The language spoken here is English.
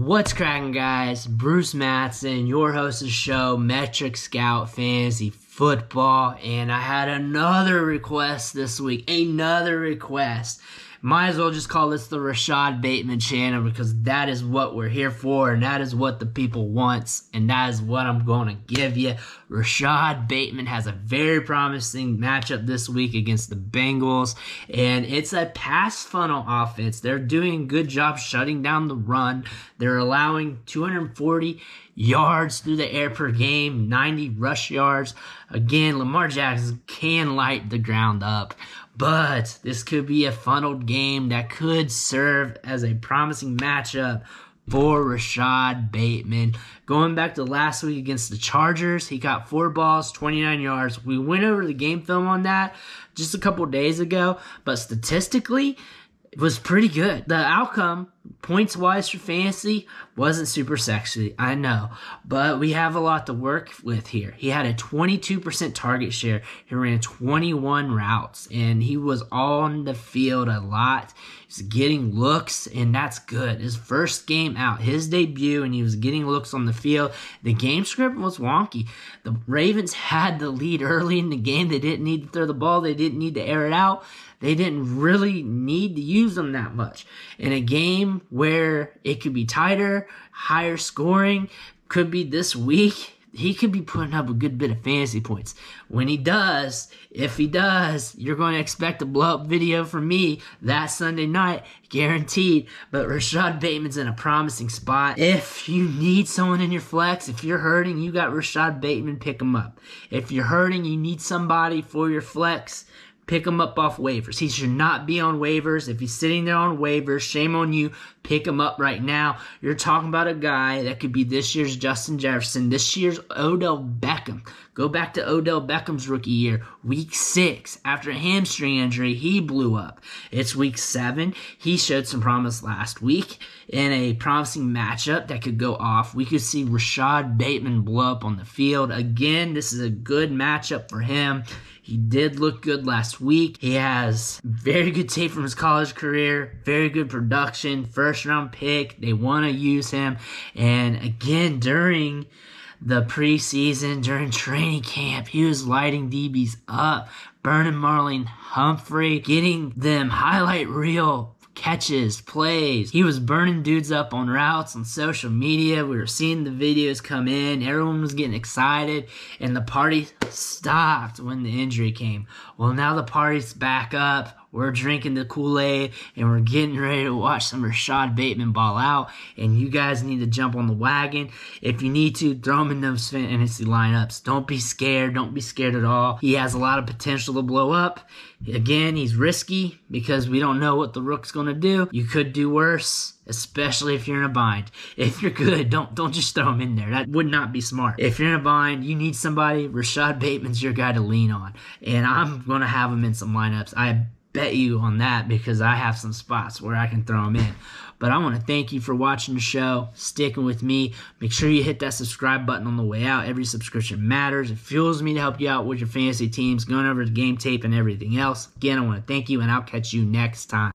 What's cracking, guys? Bruce Matson, your host of the show, Metric Scout Fantasy Football, and I had another request this week. Another request. Might as well just call this the Rashod Bateman channel because that is what we're here for, and that is what the people want, and that is what I'm going to give you. Rashod Bateman has a very promising matchup this week against the Bengals, and it's a pass funnel offense. They're doing a good job shutting down the run. They're allowing 240 yards through the air per game, 90 rush yards. Again, Lamar Jackson can light the ground up. But this could be a funneled game that could serve as a promising matchup for Rashod Bateman. Going back to last week against the Chargers, he got 4 balls, 29 yards. We went over the game film on that just a couple days ago, but statistically, it was pretty good. The outcome, points-wise for fantasy, wasn't super sexy, I know. But we have a lot to work with here. He had a 22% target share. He ran 21 routes, and he was on the field a lot. He's getting looks, and that's good. His first game out, his debut, and he was getting looks on the field. The game script was wonky. The Ravens had the lead early in the game. They didn't need to throw the ball. They didn't need to air it out. They didn't really need to use them that much. In a game where it could be tighter, higher scoring, could be this week, he could be putting up a good bit of fantasy points. When he does, if he does, you're going to expect a blow-up video from me that Sunday night, guaranteed. But Rashod Bateman's in a promising spot. If you need someone in your flex, if you're hurting, you got Rashod Bateman, pick him up. If you're hurting, you need somebody for your flex, pick him up off waivers. He should not be on waivers. If he's sitting there on waivers, shame on you. Pick him up right now. You're talking about a guy that could be this year's Justin Jefferson, this year's Odell Beckham. Go back to Odell Beckham's rookie year, week 6. After a hamstring injury, he blew up. It's week 7. He showed some promise last week in a promising matchup that could go off. We could see Rashod Bateman blow up on the field. Again, this is a good matchup for him. He did look good last week. He has very good tape from his college career, very good production, first-round pick. They want to use him. And again, during the preseason, during training camp, he was lighting DBs up, burning Marlon Humphrey, getting them highlight reel catches, plays. He was burning dudes up on routes on social media. We were seeing the videos come in. Everyone was getting excited, and the party stopped when the injury came. Well, now the party's back up. We're drinking the Kool-Aid, and we're getting ready to watch some Rashod Bateman ball out, and you guys need to jump on the wagon. If you need to, throw him in those fantasy lineups. Don't be scared. Don't be scared at all. He has a lot of potential to blow up. Again, he's risky because we don't know what the rook's going to do. You could do worse, especially if you're in a bind. If you're good, don't just throw him in there. That would not be smart. If you're in a bind, you need somebody. Rashod Bateman's your guy to lean on, and I'm going to have him in some lineups. I bet you on that because I have some spots where I can throw them in. But I want to thank you for watching the show, sticking with me. Make sure you hit that subscribe button on the way out. Every subscription matters. It fuels me to help you out with your fantasy teams, going over the game tape and everything else. Again, I want to thank you, and I'll catch you next time.